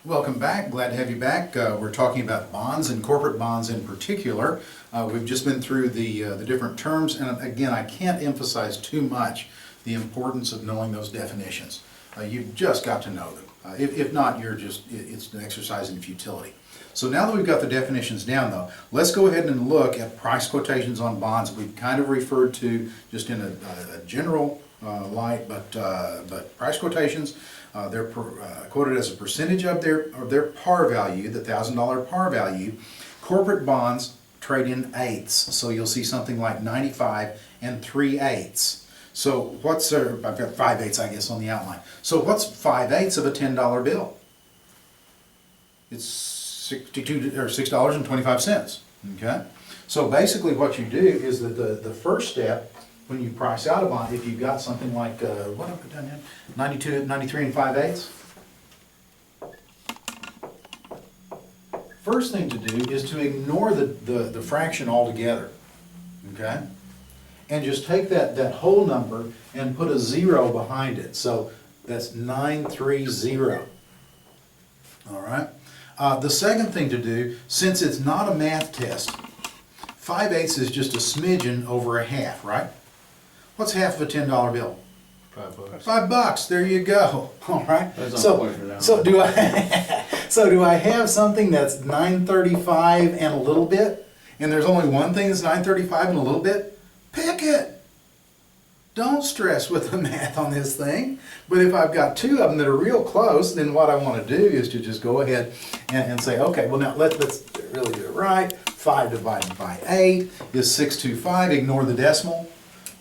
Welcome back. Glad to have you back. We're talking about bonds and corporate bonds in particular. We've just been through the different terms, and again, I can't emphasize too much the importance of knowing those definitions. You've just got to know them. If not, it's an exercise in futility. So now that we've got the definitions down, though, let's go ahead and look at price quotations on bonds. We've kind of referred to just in a general light, but price quotations. They're quoted as a percentage of their par value, the $1,000 par value. Corporate bonds trade in eighths, so you'll see something like 95 and 3/8. So what's I've got 5/8, I guess, on the outline. So what's 5/8 of a $10 bill? It's $6.25. Okay. So basically, what you do is that the first step, when you price out a bond, if you've got something like, what did I put down here? 93 and 5/8. First thing to do is to ignore the fraction altogether, okay? And just take that whole number and put a 0 behind it. So that's 930, all right? The second thing to do, since it's not a math test, 5/8 is just a smidgen over a half, right? What's half of a $10 bill? $5. $5. There you go. All right. That's So do I so do I have something that's 935 and a little bit, and there's only one thing that's 935 and a little bit? Pick it. Don't stress with the math on this thing. But if I've got two of them that are real close, then what I want to do is to just go ahead and say, okay, well now let's really do it right. 5 divided by 8 is 625. Ignore the decimal.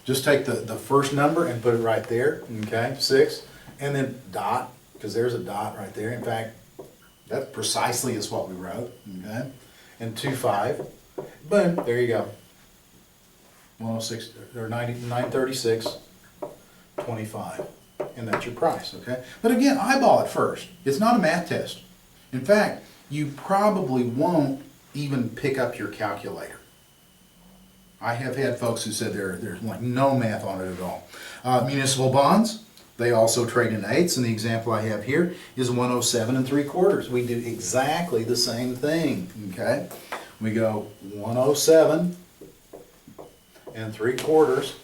Just take the first number and put it right there, okay, 6, and then dot, because there's a dot right there. In fact, that precisely is what we wrote, okay, and 25, boom, there you go, 106, or 936.25, and that's your price, okay? But again, eyeball it first. It's not a math test. In fact, you probably won't even pick up your calculator. I have had folks who said there's like no math on it at all. Municipal bonds, they also trade in eighths, and the example I have here is 107 3/4. We do exactly the same thing, okay? We go 107 3/4,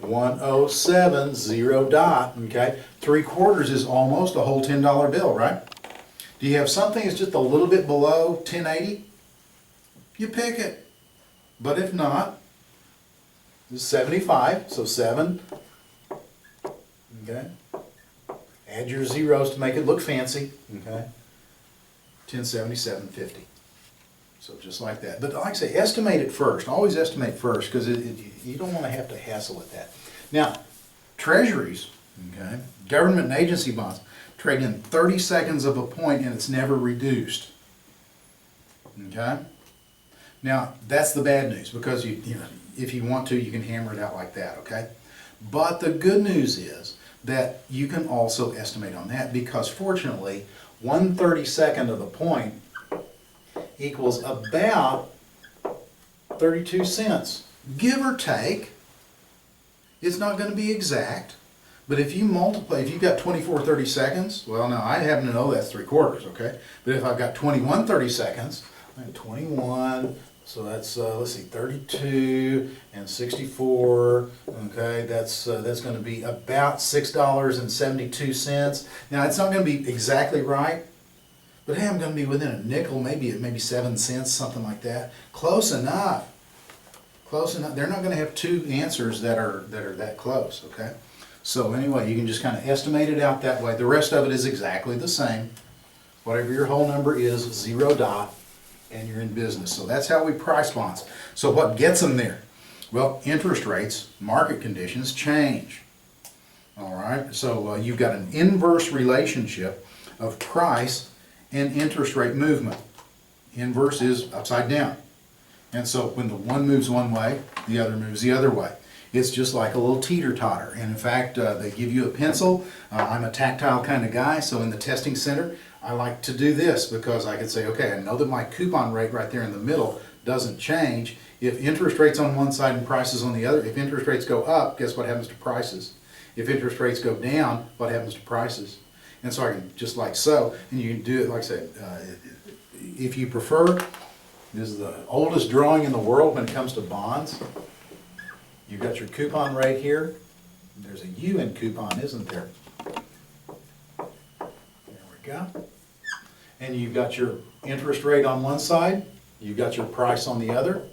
107, 0 dot, okay? 3/4 is almost a whole $10 bill, right? Do you have something that's just a little bit below 1080? You pick it. But if not, this is 75, so 7, okay? Add your zeros to make it look fancy, okay? 1077.50. So just like that. But like I say, estimate it first. Always estimate first, because you don't want to have to hassle with that. Now, Treasuries, okay, government and agency bonds, trade in 30 seconds of a point, and it's never reduced, okay? Now, that's the bad news, because you know, if you want to, you can hammer it out like that, okay? But the good news is that you can also estimate on that, because fortunately, 1/32 of the point equals about 32 cents, give or take. It's not going to be exact, but if you multiply, if you've got 24 30-seconds, well, now I happen to know that's 3/4, okay? But if I've got 21 30-seconds, 21, so that's, let's see, 32 and 64, okay, that's going to be about $6.72. Now, it's not going to be exactly right, but hey, I'm going to be within a nickel, maybe 7 cents, something like that. Close enough. Close enough. They're not going to have two answers that are that close, okay? So anyway, you can just kind of estimate it out that way. The rest of it is exactly the same. Whatever your whole number is, 0 dot, and you're in business. So that's how we price bonds. So what gets them there? Well, interest rates, market conditions change. All right, so you've got an inverse relationship of price and interest rate movement. Inverse is upside down. And so when the one moves one way, the other moves the other way. It's just like a little teeter-totter. And in fact, they give you a pencil. I'm a tactile kind of guy, so in the testing center, I like to do this, because I can say, okay, I know that my coupon rate right there in the middle doesn't change. If interest rates on one side and prices on the other, if interest rates go up, guess what happens to prices? If interest rates go down, what happens to prices? And so I can, just like so, and you can do it, like I said, if you prefer, this is the oldest drawing in the world when it comes to bonds. You've got your coupon rate here. There's a U in coupon, isn't there? There we go. And you've got your interest rate on one side, you've got your price on the other.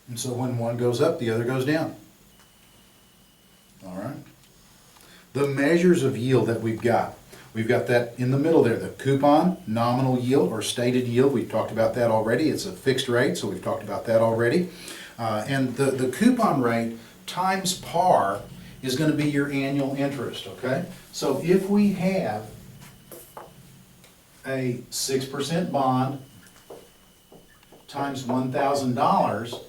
And so when one goes up, the other goes down. All right. The measures of yield that we've got that in the middle there, the coupon, nominal yield or stated yield. We've talked about that already. It's a fixed rate, so we've talked about that already. And the coupon rate times par is going to be your annual interest, okay? So if we have a 6% bond times $1,000,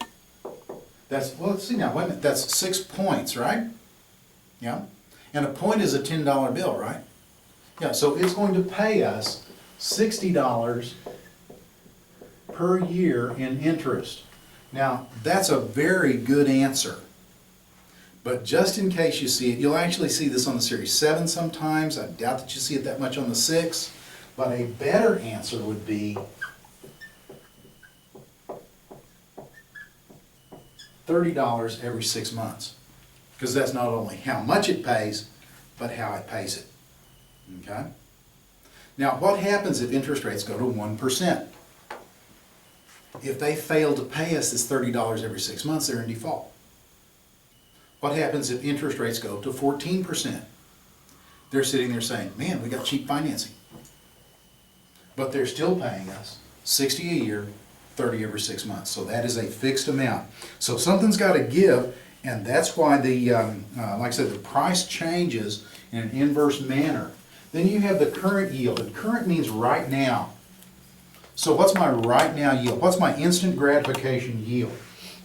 that's, well, let's see now, wait a minute, that's 6 points, right? Yeah, and a point is a $10 bill, right? Yeah, so it's going to pay us $60 per year in interest. Now, that's a very good answer. But just in case you see it, you'll actually see this on the Series 7 sometimes. I doubt that you see it that much on the 6. But a better answer would be $30 every 6 months. Because that's not only how much it pays, but how it pays it. Okay? Now, what happens if interest rates go to 1%? If they fail to pay us this $30 every 6 months, they're in default. What happens if interest rates go to 14%? They're sitting there saying, man, we got cheap financing. But they're still paying us $60 a year, $30 every 6 months. So that is a fixed amount. So something's got to give, and that's why the, like I said, the price changes in an inverse manner. Then you have the current yield, and current means right now. So what's my right now yield? What's my instant gratification yield?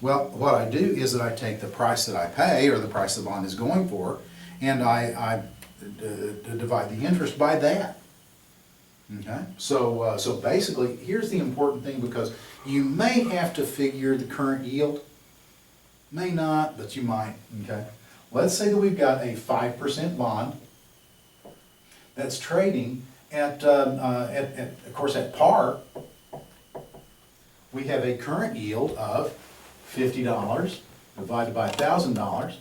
Well, what I do is that I take the price that I pay, or the price the bond is going for, and I divide the interest by that. Okay, so basically, here's the important thing, because you may have to figure the current yield, may not, but you might. Okay, let's say that we've got a 5% bond that's trading at of course at par. We have a current yield of $50 divided by $1,000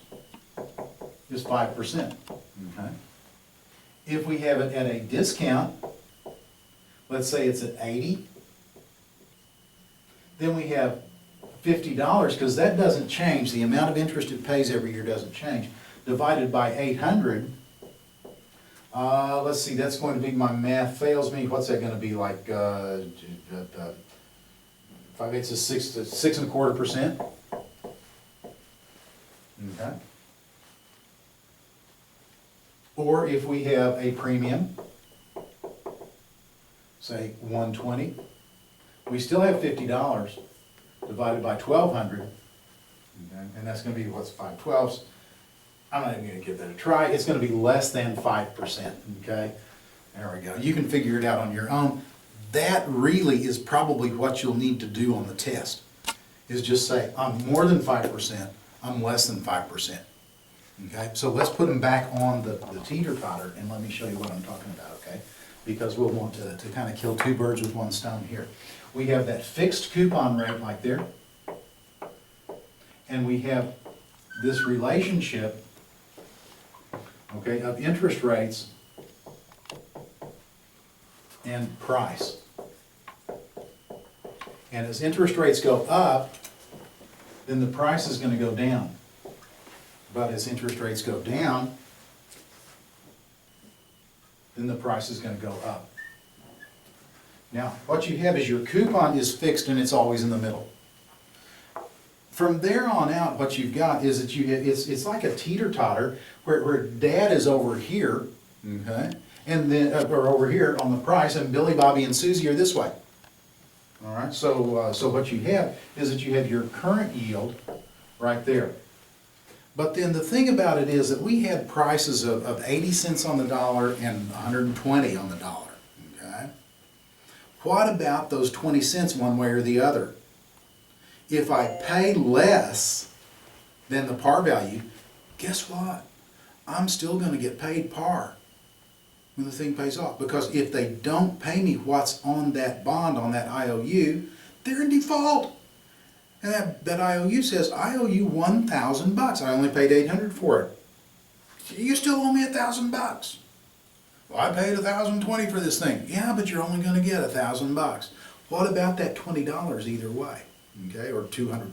is 5%. Okay, if we have it at a discount, let's say it's at 80, then we have $50, because that doesn't change. The amount of interest it pays every year doesn't change. Divided by 800, let's see, that's going to be, my math fails me. What's that going to be like? 5/8 is 6.25%. Okay. Or if we have a premium, say 120, we still have $50 divided by 1,200, okay, and that's going to be, what's 5/12? I'm not even going to give that a try. It's going to be less than 5%, okay? There we go. You can figure it out on your own. That really is probably what you'll need to do on the test, is just say, I'm more than 5%, I'm less than 5%. Okay, so let's put them back on the teeter-totter, and let me show you what I'm talking about, okay? Because we'll want to kind of kill two birds with one stone here. We have that fixed coupon rate like there, and we have this relationship, okay, of interest rates and price. And as interest rates go up, then the price is going to go down. But as interest rates go down, then the price is going to go up. Now, what you have is your coupon is fixed and it's always in the middle. From there on out, what you've got is that it's like a teeter-totter where Dad is over here, okay, and then or over here on the price, and Billy, Bobby, and Susie are this way. All right. So what you have is that you have your current yield right there. But then the thing about it is that we had prices of 80 cents on the dollar and 120 on the dollar. Okay. What about those 20 cents one way or the other? If I pay less than the par value, guess what? I'm still going to get paid par when the thing pays off. Because if they don't pay me what's on that bond, on that IOU, they're in default. And that IOU says, I owe you $1,000. I only paid $800 for it. You still owe me $1,000. Well, I paid $1,020 for this thing. Yeah, but you're only going to get $1,000. What about that $20 either way? Okay, or $200?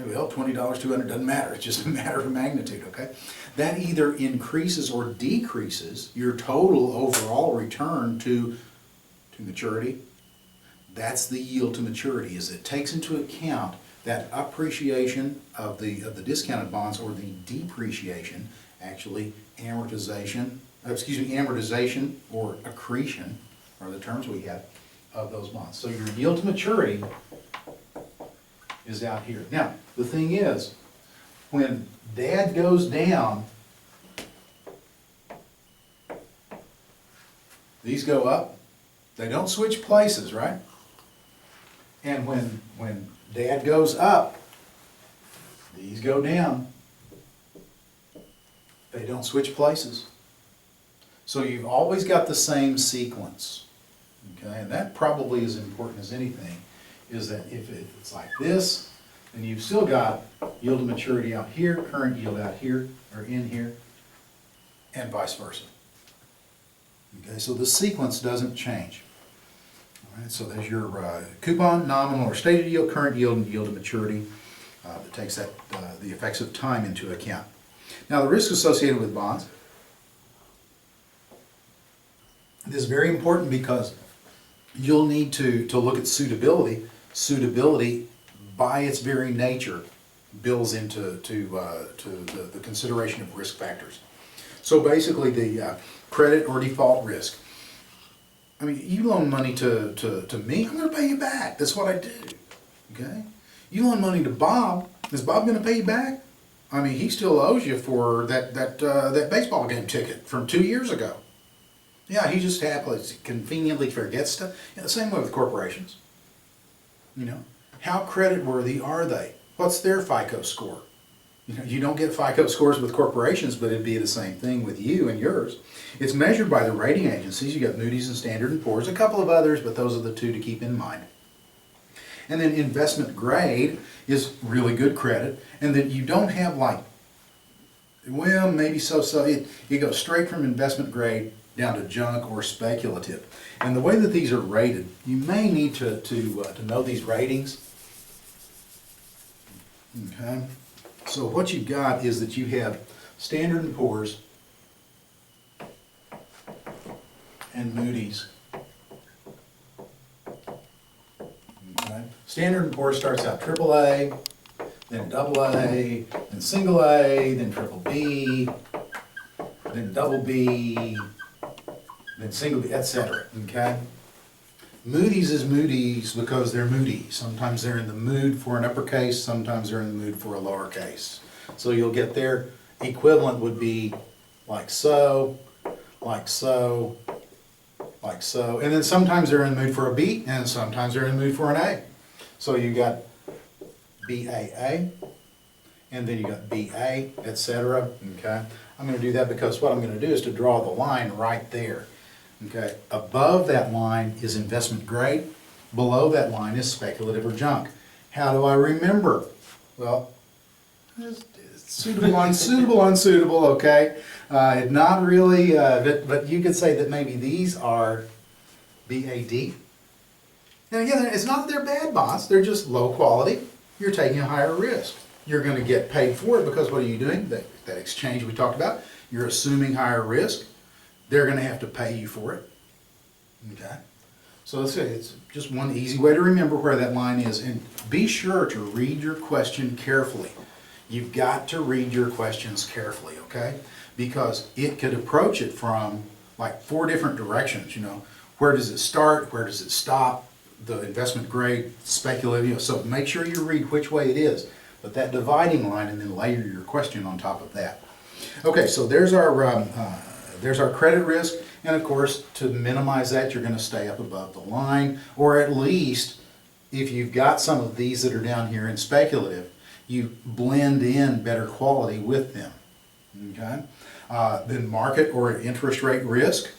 Well, $20, $200 doesn't matter. It's just a matter of magnitude, okay? That either increases or decreases your total overall return to maturity. That's the yield to maturity, is it takes into account that appreciation of the discounted bonds or the depreciation, actually amortization or accretion are the terms we have of those bonds. So your yield to maturity is out here. Now, the thing is, when Dad goes down, these go up. They don't switch places, right? And when Dad goes up, these go down. They don't switch places. So you've always got the same sequence. Okay, and that probably is important as anything, is that if it's like this, then you've still got yield to maturity out here, current yield out here, or in here, and vice versa. Okay, so the sequence doesn't change. All right, so there's your coupon, nominal or stated yield, current yield, and yield to maturity. That takes the effects of time into account. Now the risk associated with bonds. This is very important because you'll need to look at suitability. Suitability, by its very nature, builds into the consideration of risk factors. So basically the credit or default risk. I mean, you loan money to me, I'm going to pay you back. That's what I do. Okay? You loan money to Bob, is Bob going to pay you back? I mean, he still owes you for that baseball game ticket from 2 years ago. Yeah, he just happily, conveniently forgets stuff. Yeah, the same way with corporations. You know, how creditworthy are they? What's their FICO score? You know, you don't get FICO scores with corporations, but it'd be the same thing with you and yours. It's measured by the rating agencies. You got Moody's and Standard & Poor's, a couple of others, but those are the two to keep in mind. And then investment grade is really good credit, and that you don't have like, well, maybe so-so. It goes straight from investment grade down to junk or speculative. And the way that these are rated, you may need to know these ratings. Okay. So what you've got is that you have Standard & Poor's and Moody's. Okay. Standard & Poor's starts out AAA, then AA, then single A, then triple B, then double B, then single B, etc. Okay? Moody's is Moody's because they're moody. Sometimes they're in the mood for an uppercase, sometimes they're in the mood for a lowercase. So you'll get their equivalent would be like so, like so, like so. And then sometimes they're in the mood for a B, and sometimes they're in the mood for an A. So you got BAA, and then you got BA, etc. Okay? I'm going to do that because what I'm going to do is to draw the line right there. Okay, above that line is investment grade, below that line is speculative or junk. How do I remember? Well, it's suitable, unsuitable, unsuitable, okay? Not really, but you could say that maybe these are BAD. And again, it's not that they're bad bonds, they're just low quality. You're taking a higher risk. You're going to get paid for it because what are you doing? That exchange we talked about, you're assuming higher risk. They're going to have to pay you for it. Okay? So let's say it's just one easy way to remember where that line is. And be sure to read your question carefully. You've got to read your questions carefully, okay? Because it could approach it from like 4 different directions, you know. Where does it start? Where does it stop? The investment grade, speculative, you know. So make sure you read which way it is. But that dividing line and then layer your question on top of that. Okay, so there's our credit risk, and of course, to minimize that, you're going to stay up above the line, or at least, if you've got some of these that are down here in speculative, you blend in better quality with them. okay? Then market or interest rate risk.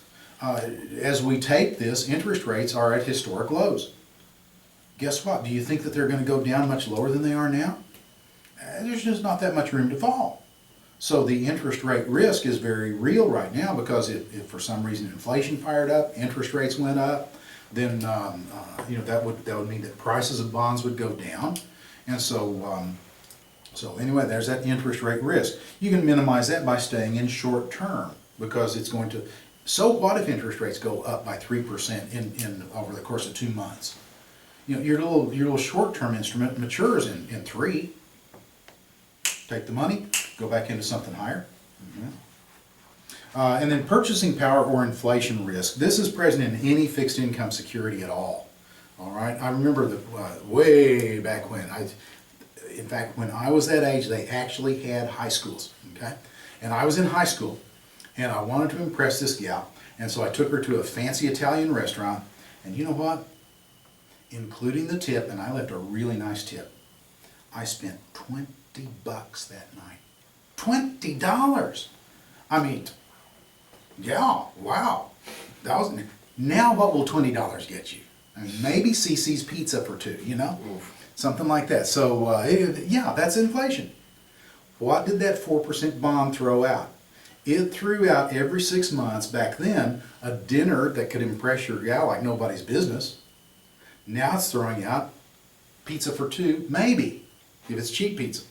As we take this, interest rates are at historic lows. Guess what? Do you think that they're going to go down much lower than they are now? There's just not that much room to fall. So the interest rate risk is very real right now, because if for some reason inflation fired up, interest rates went up, then that would mean that prices of bonds would go down. And so anyway, there's that interest rate risk. You can minimize that by staying in short term, because it's going to. So what if interest rates go up by 3% in over the course of 2 months? Your little short term instrument matures in 3. Take the money, go back into something higher. And then purchasing power or inflation risk. This is present in any fixed income security at all. All right. I remember way back when in fact, when I was that age, they actually had high schools. Okay, and I was in high school, and I wanted to impress this gal, and so I took her to a fancy Italian restaurant, and you know what? Including the tip, and I left a really nice tip. I spent $20 that night. $20. I mean, yeah, wow. Now what will $20 get you? I mean, maybe CC's Pizza for 2, Oof. something like that. So yeah, that's inflation. What did that 4% bond throw out? It threw out every 6 months back then a dinner that could impress your gal like nobody's business. Now it's throwing out pizza for 2, maybe, if it's cheap pizza.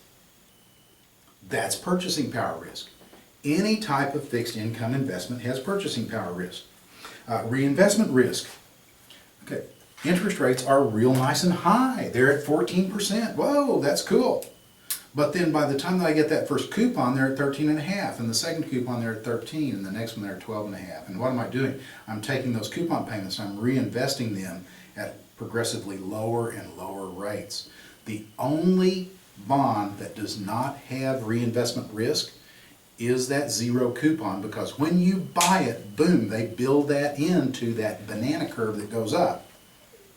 That's purchasing power risk. Any type of fixed income investment has purchasing power risk. Reinvestment risk. Okay, interest rates are real nice and high. They're at 14%. Whoa, that's cool. But then by the time that I get that first coupon, they're at 13.5, and the second coupon they're at 13, and the next one they're at 12.5. And what am I doing? I'm taking those coupon payments and I'm reinvesting them at progressively lower and lower rates. The only bond that does not have reinvestment risk is that 0 coupon, because when you buy it, boom, they build that into that banana curve that goes up.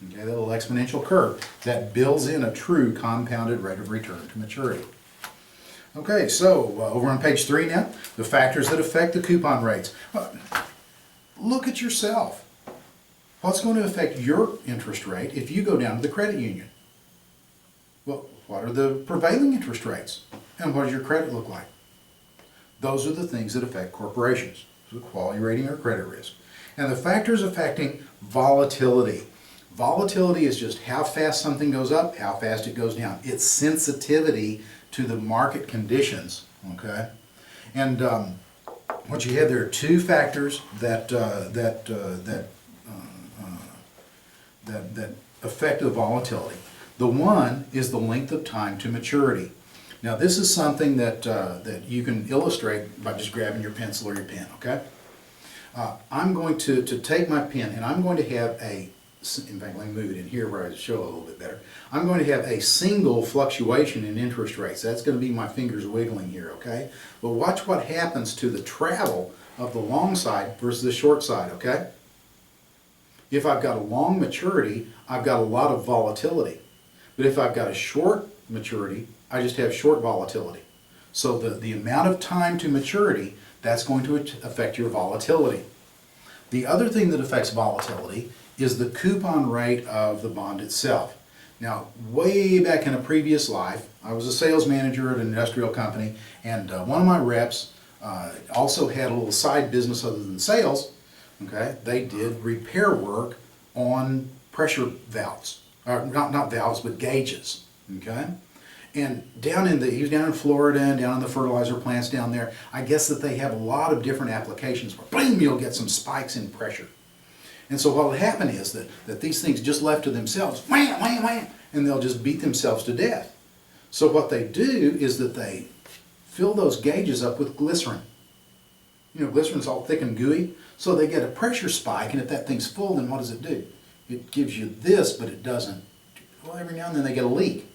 Okay, that little exponential curve that builds in a true compounded rate of return to maturity. Okay, so over on page 3 now, the factors that affect the coupon rates. Look at yourself. What's going to affect your interest rate if you go down to the credit union? Well, what are the prevailing interest rates? And what does your credit look like? Those are the things that affect corporations, so quality rating or credit risk. And the factors affecting volatility. Volatility is just how fast something goes up, how fast it goes down. It's sensitivity to the market conditions, okay? And what you have there are 2 factors that affect the volatility. The one is the length of time to maturity. Now this is something that you can illustrate by just grabbing your pencil or your pen, okay? I'm going to take my pen and I'm going to have in fact let me move it in here where I show a little bit better. I'm going to have a single fluctuation in interest rates. That's going to be my fingers wiggling here, okay? But watch what happens to the travel of the long side versus the short side, okay? If I've got a long maturity, I've got a lot of volatility. But if I've got a short maturity, I just have short volatility. So the amount of time to maturity, that's going to affect your volatility. The other thing that affects volatility is the coupon rate of the bond itself. Now, way back in a previous life, I was a sales manager at an industrial company, and one of my reps also had a little side business other than sales. Okay, they did repair work on pressure valves, or not valves, but gauges. Okay, and he was down in Florida and down in the fertilizer plants down there. I guess that they have a lot of different applications where, boom, you'll get some spikes in pressure. And so what will happen is that these things just left to themselves, wham, wham, wham, and they'll just beat themselves to death. So what they do is that they fill those gauges up with glycerin. You know, glycerin's all thick and gooey, so they get a pressure spike, and if that thing's full, then what does it do? It gives you this, but it doesn't. Well, every now and then they get a leak.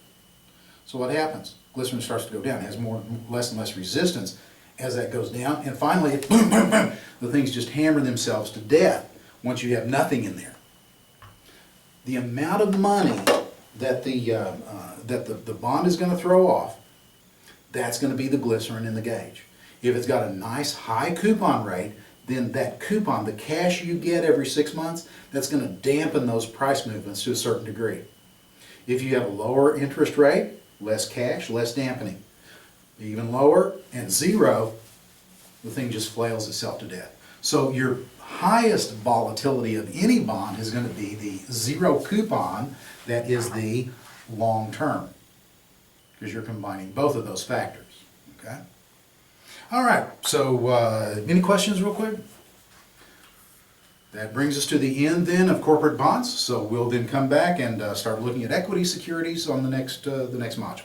So what happens? Glycerin starts to go down. It has less and less resistance as that goes down, and finally, boom, boom, boom, the things just hammer themselves to death once you have nothing in there. The amount of money that the bond is going to throw off, that's going to be the glycerin in the gauge. If it's got a nice high coupon rate, then that coupon, the cash you get every 6 months, that's going to dampen those price movements to a certain degree. If you have a lower interest rate, less cash, less dampening. Even lower and zero, the thing just flails itself to death. So your highest volatility of any bond is going to be the zero coupon that is the long term, because you're combining both of those factors. Okay? All right, so any questions real quick? That brings us to the end then of corporate bonds. So we'll then come back and start looking at equity securities on the next module.